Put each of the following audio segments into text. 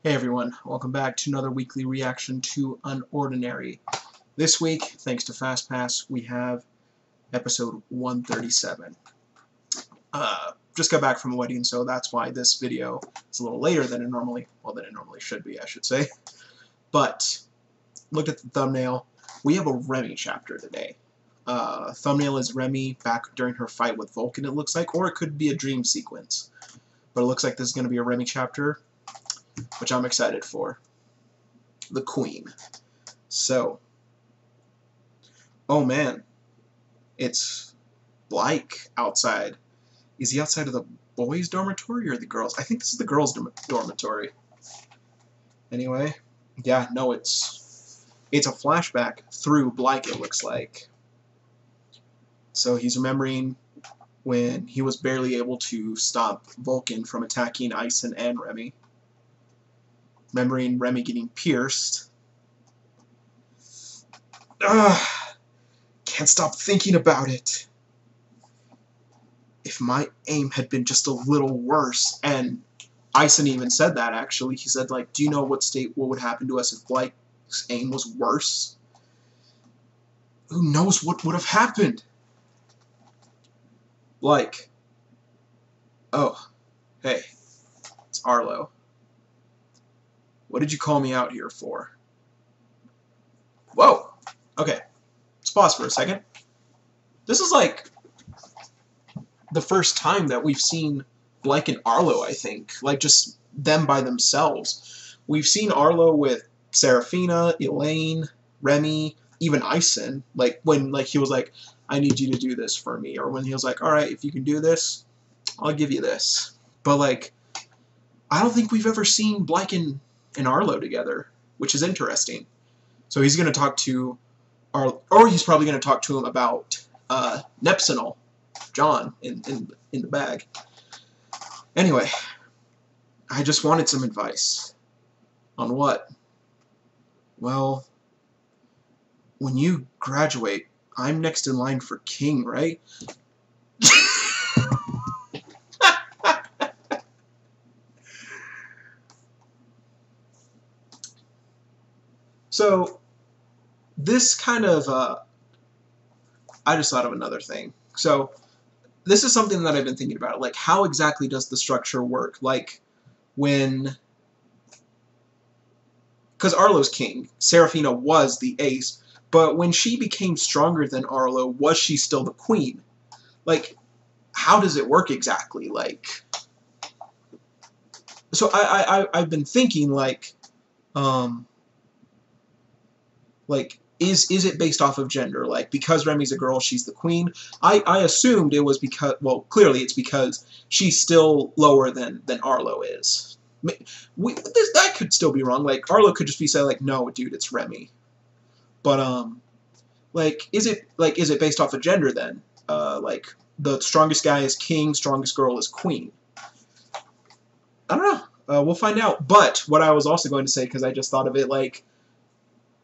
Hey everyone, welcome back to another weekly reaction to UnOrdinary. This week, thanks to FastPass, we have episode 137. Just got back from a wedding, so that's why this video is a little later than it normally should be, I should say. But, looked at the thumbnail, we have a Remy chapter today. Thumbnail is Remy back during her fight with Vulcan, it looks like, or it could be a dream sequence. But it looks like this is going to be a Remy chapter, which I'm excited for. The Queen. So, oh man, it's Blyke outside. Is he outside of the boys' dormitory or the girls'? I think this is the girls' dormitory. Anyway, yeah, no, it's a flashback through Blyke, it looks like. So he's remembering when he was barely able to stop Vulcan from attacking Ison and Remy. Remembering Remy getting pierced. Can't stop thinking about it. If my aim had been just a little worse, and Ison even said that, actually. He said, like, do you know what would happen to us if Blyke's aim was worse? Who knows what would have happened? Blyke. Oh, hey, it's Arlo. What did you call me out here for? Whoa! Okay, let's pause for a second. This is like the first time that we've seen Blake and Arlo, I think. Like, just them by themselves. We've seen Arlo with Serafina, Elaine, Remy, even Ison. Like, when he was like, I need you to do this for me. Or when he was like, alright, if you can do this, I'll give you this. But, like, I don't think we've ever seen Blake and Arlo together, which is interesting. So he's going to talk to Arlo, or he's probably going to talk to him about Nepsinol, John, in the bag. Anyway, I just wanted some advice. On what? Well, when you graduate, I'm next in line for king, right? So, this kind of, I just thought of another thing. So, this is something that I've been thinking about. Like, how exactly does the structure work? Like, when... Because Arlo's king, Serafina was the ace, but when she became stronger than Arlo, was she still the queen? Like, how does it work exactly? Like... So, I've been thinking, like, is it based off of gender? Like, because Remy's a girl, she's the queen? I assumed it was because, well, clearly it's because she's still lower than Arlo is. That could still be wrong. Like, Arlo could just be saying, like, no, dude, it's Remy. But, like, is it based off of gender then? Like, the strongest guy is king, strongest girl is queen. I don't know. We'll find out. But, what I was also going to say, because I just thought of it, like,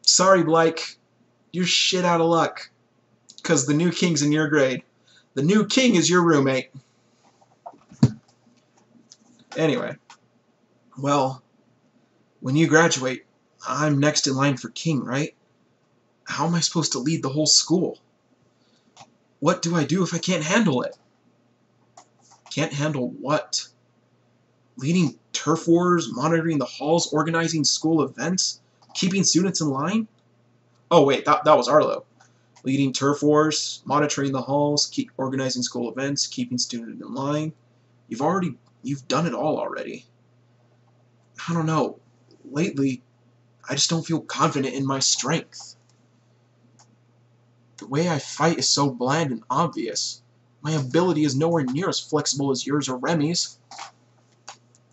sorry, Blake, you're shit out of luck, because the new king's in your grade. The new king is your roommate. Anyway, well, when you graduate, I'm next in line for king, right? How am I supposed to lead the whole school? What do I do if I can't handle it? Can't handle what? Leading turf wars, monitoring the halls, organizing school events? Keeping students in line? Oh wait, that was Arlo. Leading turf wars, monitoring the halls, organizing school events, keeping students in line. You've done it all already. I don't know. Lately, I just don't feel confident in my strength. The way I fight is so bland and obvious. My ability is nowhere near as flexible as yours or Remy's.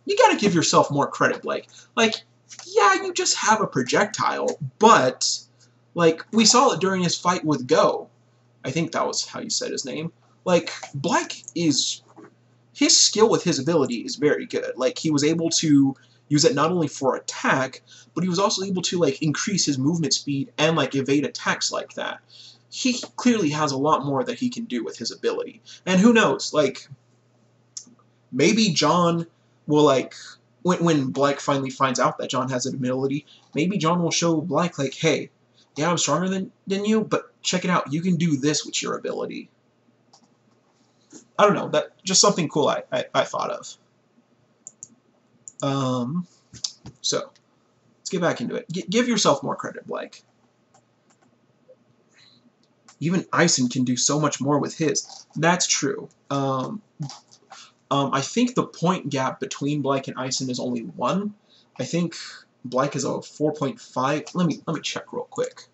You gotta give yourself more credit, Blake. Like, yeah, you just have a projectile, but, like, we saw it during his fight with Go. I think that was how you said his name. Like, Blake is... His skill with his ability is very good. Like, he was able to use it not only for attack, but he was also able to, like, increase his movement speed and, like, evade attacks like that. He clearly has a lot more that he can do with his ability. And who knows, like, maybe John will, like, when Blyke finally finds out that John has an ability, maybe John will show Blyke, like, hey, yeah, I'm stronger than you, but check it out, you can do this with your ability. I don't know, that just something cool I thought of. So, let's get back into it. Give yourself more credit, Blyke. Even Ison can do so much more with his. That's true. I think the point gap between Blyke and Ison is only 1. I think Blyke is a 4.5. Let me check real quick.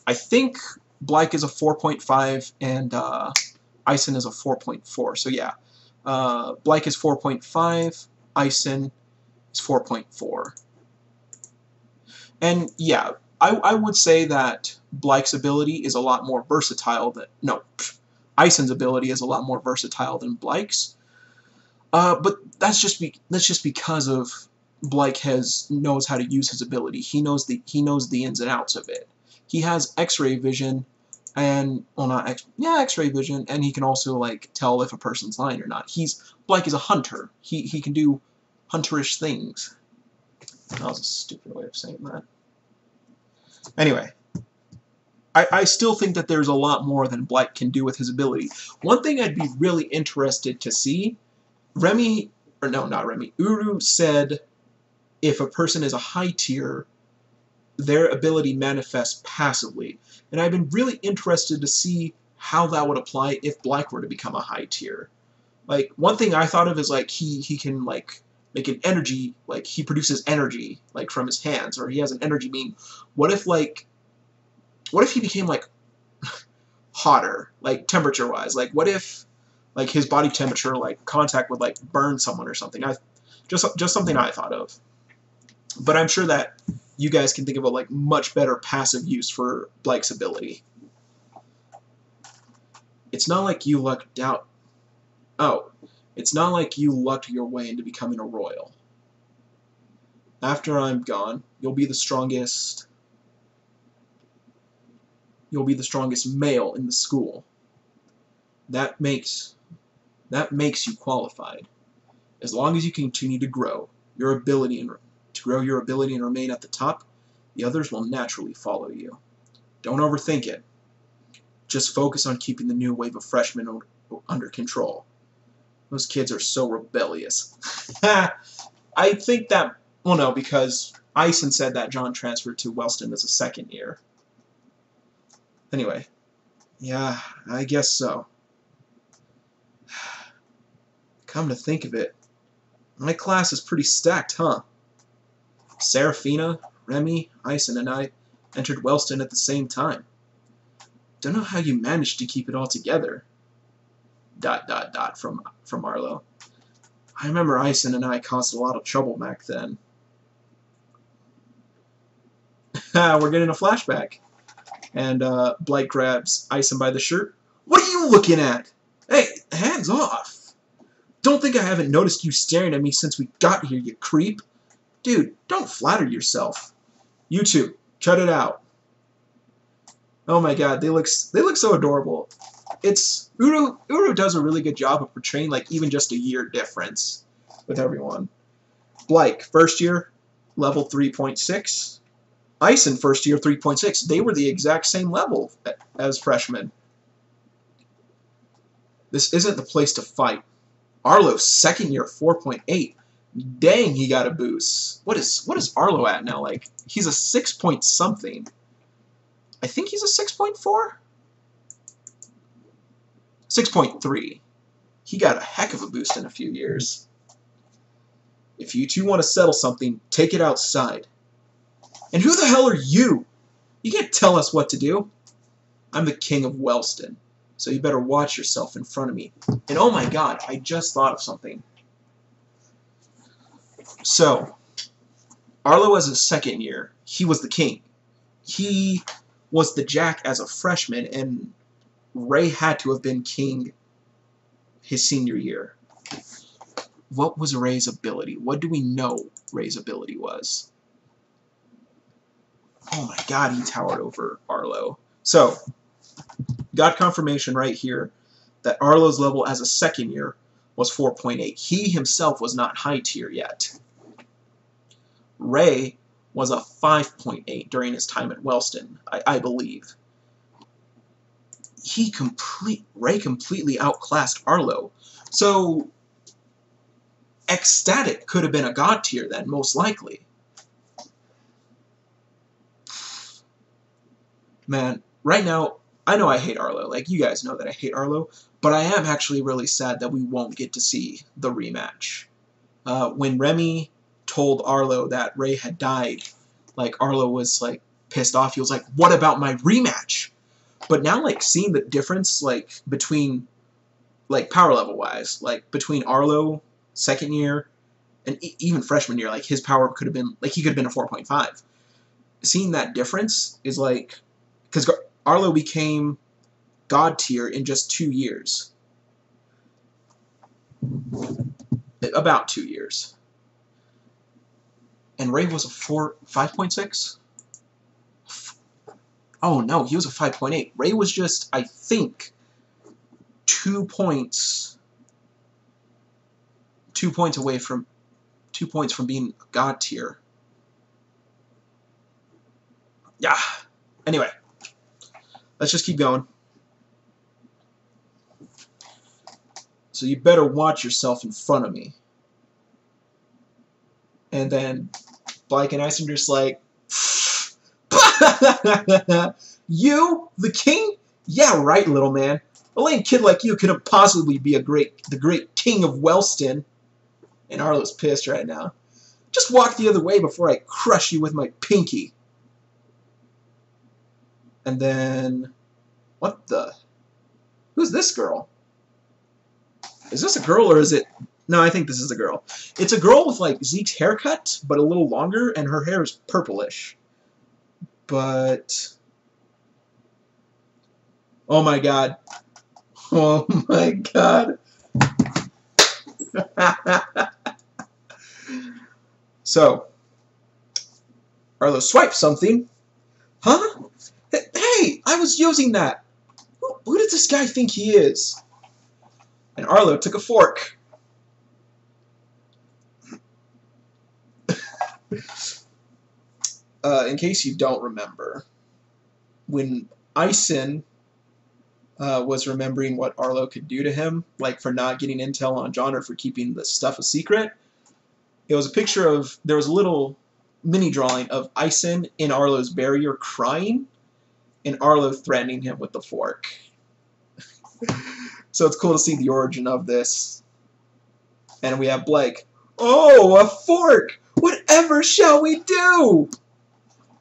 I think Blyke is a 4.5 and Ison is a 4.4. So yeah, Blyke is 4.5, Ison is 4.4. And yeah, I would say that Blyke's ability is a lot more versatile than... No, Ison's ability is a lot more versatile than Blyke's. But that's just because of Blyke knows how to use his ability. He knows the ins and outs of it. He has X-ray vision, and X-ray vision, and he can also like tell if a person's lying or not. Blyke is a hunter. He can do hunterish things. That was a stupid way of saying that. Anyway, I still think that there's a lot more than Blyke can do with his ability. One thing I'd be really interested to see, Uru said if a person is a high tier, their ability manifests passively. And I've been really interested to see how that would apply if Blyke were to become a high tier. Like, one thing I thought of is like he can like make an energy, like he produces energy like from his hands, or he has an energy beam. What if he became like hotter, like temperature wise? Like what if like his body temperature, like contact would like burn someone or something? Just something I thought of. But I'm sure that you guys can think of a like much better passive use for Blyke's ability. It's not like you lucked out. Oh, it's not like you lucked your way into becoming a royal. After I'm gone, you'll be the strongest. You'll be the strongest male in the school. That makes you qualified. As long as you continue to grow your ability and remain at the top, the others will naturally follow you. Don't overthink it. Just focus on keeping the new wave of freshmen under control. Those kids are so rebellious. I think that, well, no, because Ison said that John transferred to Wellston as a second year. Anyway, yeah, I guess so. Come to think of it, my class is pretty stacked, huh? Serafina, Remy, Ison, and I entered Wellston at the same time. Don't know how you managed to keep it all together. ... from Arlo. I remember Ison and I caused a lot of trouble back then. We're getting a flashback. And Blake grabs Ison by the shirt. What are you looking at? Hey, hands off. Don't think I haven't noticed you staring at me since we got here, you creep. Dude, don't flatter yourself. You two, cut it out. Oh my god, they look so adorable. It's Uru does a really good job of portraying like even just a year difference with everyone. Blyke, first year, level 3.6. Ison, first year, 3.6. They were the exact same level as freshmen. This isn't the place to fight. Arlo, second year, 4.8. Dang, he got a boost. What is Arlo at now? Like, he's a 6 point something. I think he's a 6.4? 6.3. He got a heck of a boost in a few years. If you two want to settle something, take it outside. And who the hell are you? You can't tell us what to do. I'm the king of Wellston, so you better watch yourself in front of me. And oh my god, I just thought of something. So, Arlo as a second year, he was the king. He was the Jack as a freshman, and Ray had to have been king his senior year. What was Ray's ability? What do we know Ray's ability was? Oh my god, he towered over Arlo. So, got confirmation right here that Arlo's level as a second year was 4.8. He himself was not high tier yet. Ray was a 5.8 during his time at Wellston, I believe. Ray completely outclassed Arlo. So Ecstatic could have been a god tier then, most likely. Man, right now, I know I hate Arlo. Like, you guys know that I hate Arlo. But I am actually really sad that we won't get to see the rematch. When Remy told Arlo that Ray had died, like, Arlo was, like, pissed off. He was like, what about my rematch? But now, like, seeing the difference, like, between, like, power level-wise, like, between Arlo, second year, and even freshman year, like, his power could have been, like, he could have been a 4.5. Seeing that difference is, like, because Arlo became god tier in just 2 years. About 2 years. And Ray was a 5.6? Oh no, he was a 5.8. Ray was just, I think, 2 points away from 2 points from being god tier. Yeah. Anyway, let's just keep going. So you better watch yourself in front of me. And then Blyke and Ison just like, you, the king? Yeah, right, little man. A lame kid like you couldn't possibly be the great king of Wellston. And Arlo's pissed right now. Just walk the other way before I crush you with my pinky. And then, what the? Who's this girl? Is this a girl or is it? No, I think this is a girl. It's a girl with like Zeke's haircut, but a little longer, and her hair is purplish. But oh my god. Oh my god. So, Arlo swiped something. Huh? Hey, I was using that. Who does this guy think he is? And Arlo took a fork. In case you don't remember, when Ison was remembering what Arlo could do to him, like for not getting intel on John or for keeping the stuff a secret, it was a picture of, there was a little mini drawing of Ison in Arlo's barrier crying, and Arlo threatening him with the fork. So it's cool to see the origin of this. And we have Blake. Oh, a fork! Whatever shall we do?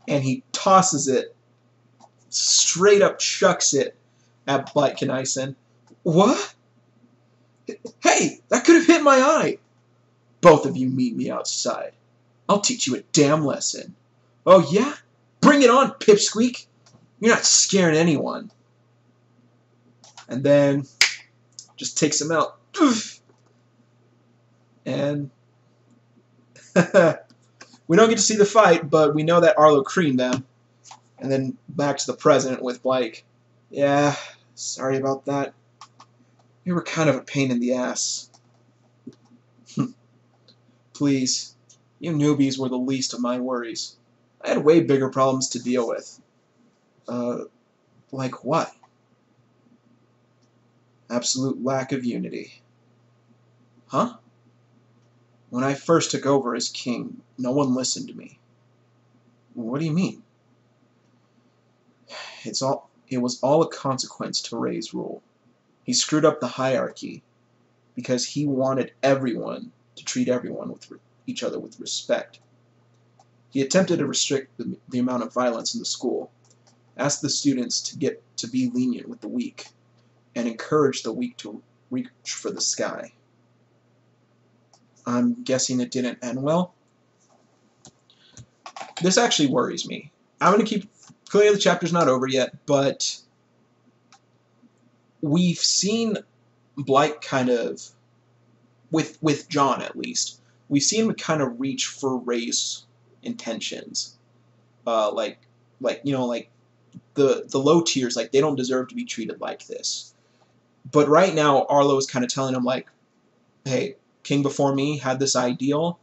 And he tosses it, straight up chucks it at Blake and Ison. What? Hey, that could have hit my eye. Both of you meet me outside. I'll teach you a damn lesson. Oh yeah? Bring it on, pipsqueak. You're not scaring anyone. And then just takes him out. Oof. And we don't get to see the fight, but we know that Arlo creamed them. And then back to the present with Blake. Yeah, sorry about that. You were kind of a pain in the ass. Please, you newbies were the least of my worries. I had way bigger problems to deal with. Like what? Absolute lack of unity. Huh? When I first took over as king, no one listened to me. What do you mean? It was all a consequence to Ray's rule. He screwed up the hierarchy because he wanted everyone to treat everyone with each other with respect. He attempted to restrict the amount of violence in the school, asked the students to be lenient with the weak, and encouraged the weak to reach for the sky. I'm guessing it didn't end well. This actually worries me. I'm going to keep... Clearly the chapter's not over yet, but we've seen Blake kind of, with John at least, we've seen him kind of reach for Ray's intentions. Like you know, like the low tiers, like they don't deserve to be treated like this. But right now, Arlo is kind of telling him like, hey, king before me had this ideal,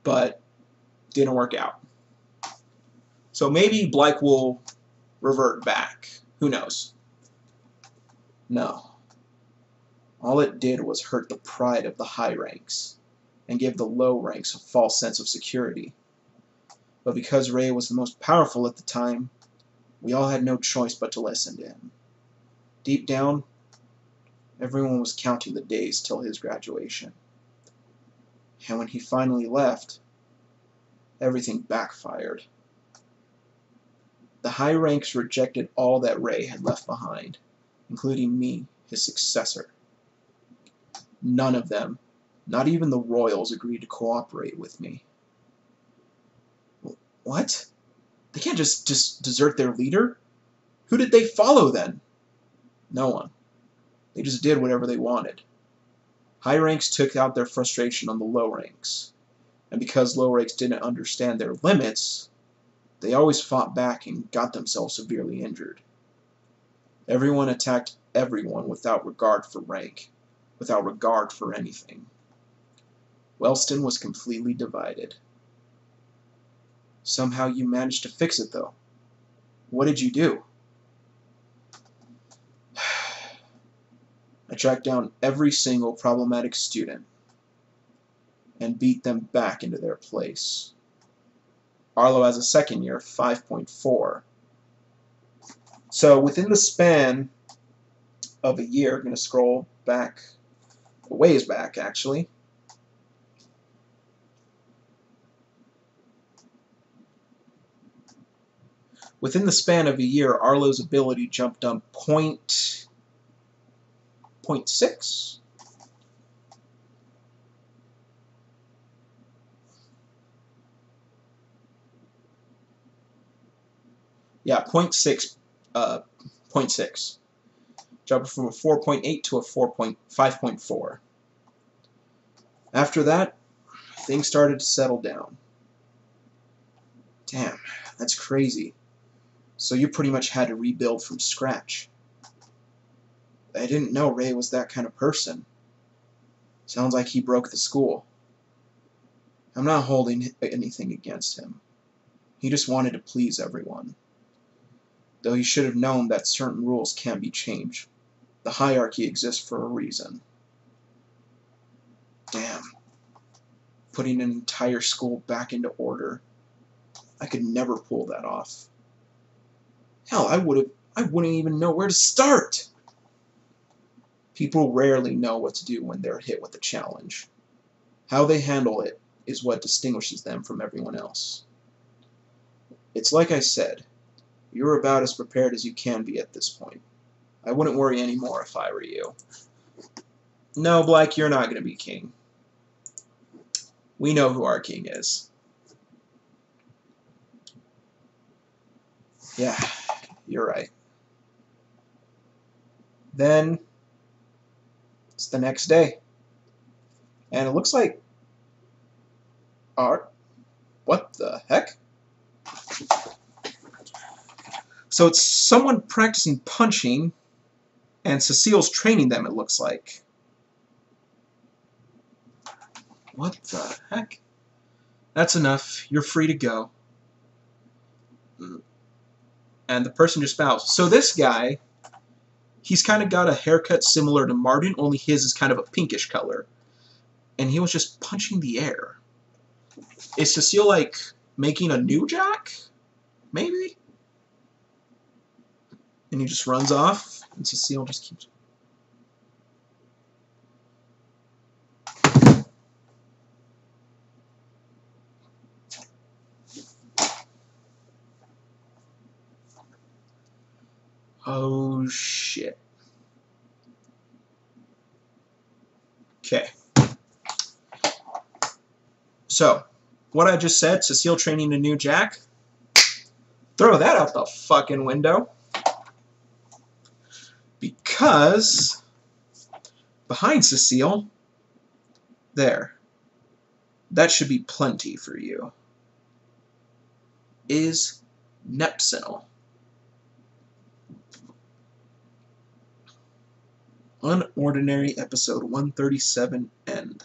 but didn't work out. So maybe Blyke will revert back. Who knows? No. All it did was hurt the pride of the high ranks and give the low ranks a false sense of security. But because Ray was the most powerful at the time, we all had no choice but to listen to him. Deep down, everyone was counting the days till his graduation. And when he finally left, everything backfired. The high ranks rejected all that Ray had left behind, including me, his successor. None of them, not even the royals, agreed to cooperate with me. What? They can't just desert their leader? Who did they follow then? No one. They just did whatever they wanted. High ranks took out their frustration on the low ranks. And because low ranks didn't understand their limits, they always fought back and got themselves severely injured. Everyone attacked everyone without regard for rank, without regard for anything. Wellston was completely divided. Somehow you managed to fix it, though. What did you do? I tracked down every single problematic student and beat them back into their place. Arlo has a second year, 5.4. So within the span of a year, I'm going to scroll back, a ways back actually. Within the span of a year, Arlo's ability jumped up 0.6. Yeah, 0.6. Jumped from a 4.8 to a 5.4. After that, things started to settle down. Damn, that's crazy. So you pretty much had to rebuild from scratch. I didn't know Ray was that kind of person. Sounds like he broke the school. I'm not holding anything against him. He just wanted to please everyone. Though he should have known that certain rules can't be changed. The hierarchy exists for a reason. Damn. Putting an entire school back into order. I could never pull that off. Hell, I wouldn't even know where to start. People rarely know what to do when they're hit with a challenge. How they handle it is what distinguishes them from everyone else. It's like I said, you're about as prepared as you can be at this point. I wouldn't worry anymore if I were you. No, Blyke, you're not going to be king. We know who our king is. Yeah, you're right. Then, it's the next day. And it looks like... what the heck? So it's someone practicing punching, and Cecile's training them, it looks like. What the heck? That's enough. You're free to go. And the person just bows. So this guy, he's kind of got a haircut similar to Martin, only his is kind of a pinkish color. And he was just punching the air. Is Cecile, like, making a new Jack? Maybe? And he just runs off, and Cecile just keeps... Oh, shit. Okay. So, what I just said, Cecile training a new Jack, throw that out the fucking window. Because behind Cecile, there, that should be plenty for you, is Nepsinel. Unordinary episode 137 end.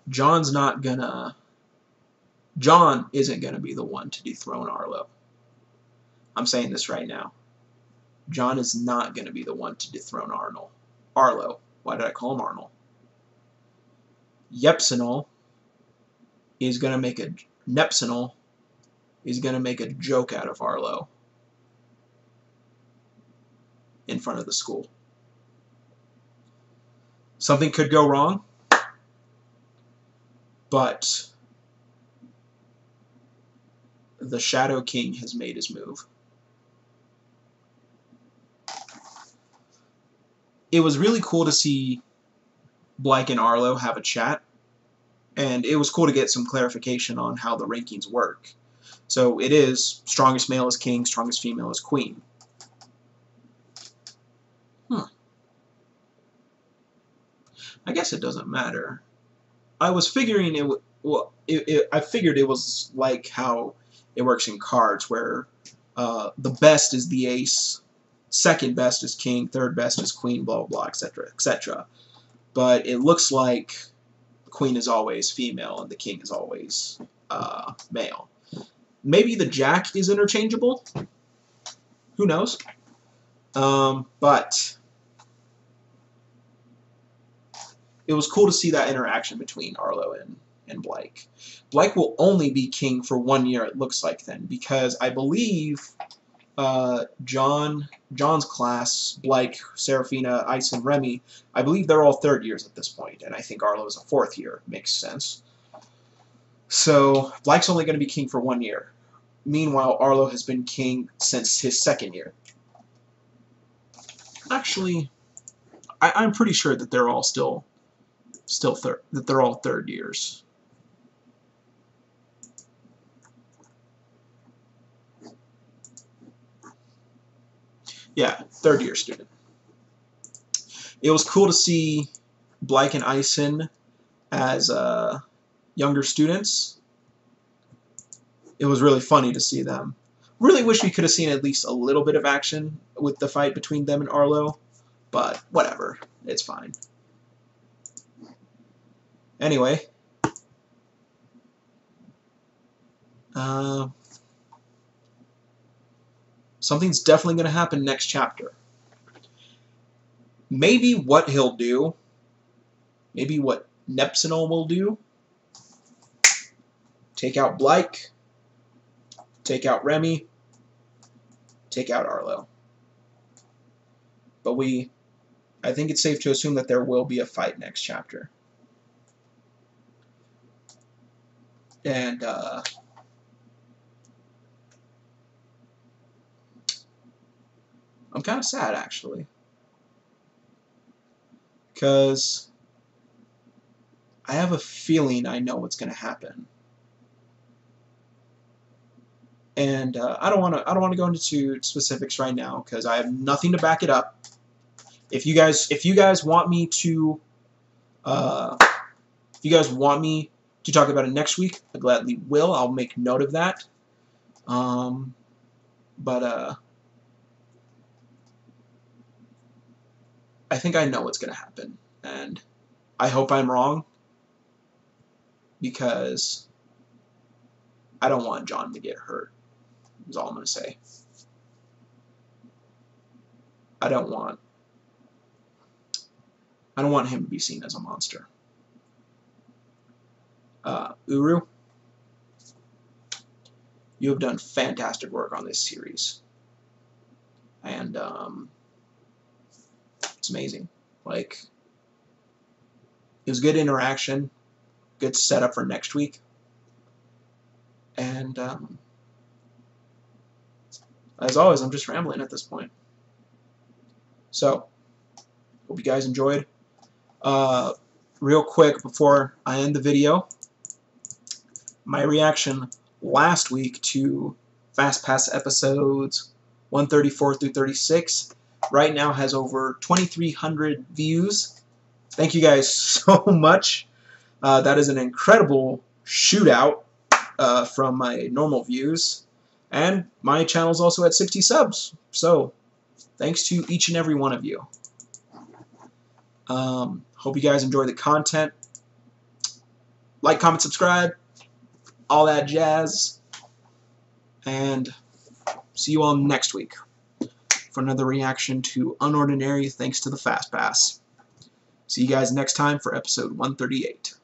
John isn't gonna be the one to dethrone Arlo. I'm saying this right now. John is not gonna be the one to dethrone Arlo. Why did I call him Arnold? Nepsinol is gonna make a joke out of Arlo in front of the school. Something could go wrong, but the Shadow King has made his move. It was really cool to see Blyke and Arlo have a chat, and it was cool to get some clarification on how the rankings work. So it is strongest male is king, strongest female is queen. I guess it doesn't matter. I was figuring I figured it was like how it works in cards, where the best is the ace, second best is king, third best is queen, blah, blah, blah, etc., etc. But it looks like the queen is always female and the king is always male. Maybe the jack is interchangeable. Who knows? But it was cool to see that interaction between Arlo and Blyke. Blyke will only be king for 1 year, it looks like, then, because I believe John's class, Blyke, Serafina, Ice, and Remy, I believe they're all third years at this point, and I think Arlo is a fourth year. Makes sense. So Blyke's only going to be king for 1 year. Meanwhile, Arlo has been king since his second year. Actually, I'm pretty sure that they're all they're all third years. Yeah, third year student. It was cool to see Blyke and Ison as younger students. It was really funny to see them. Really wish we could have seen at least a little bit of action with the fight between them and Arlo, but whatever, it's fine. Anyway, something's definitely going to happen next chapter. Maybe what he'll do, maybe what Nepsinol will do, take out Blyke, take out Remy, take out Arlo. But I think it's safe to assume that there will be a fight next chapter. And I'm kind of sad, actually, because I have a feeling I know what's going to happen. And I don't want to go into specifics right now because I have nothing to back it up. If you guys want me to talk about it next week, I gladly will. I'll make note of that. But I think I know what's going to happen, and I hope I'm wrong, because I don't want John to get hurt, is all I'm going to say. I don't want him to be seen as a monster. Uru, you have done fantastic work on this series, and it's amazing. Like, it was good interaction, good setup for next week, and as always, I'm just rambling at this point. So, hope you guys enjoyed. Real quick before I end the video, my reaction last week to Fast Pass episodes 134 through 36 right now has over 2,300 views. Thank you guys so much. That is an incredible shootout from my normal views. And my channel's also at 60 subs. So, thanks to each and every one of you. Hope you guys enjoy the content. Like, comment, subscribe, all that jazz. And see you all next week for another reaction to UnOrdinary thanks to the Fast Pass. See you guys next time for episode 138.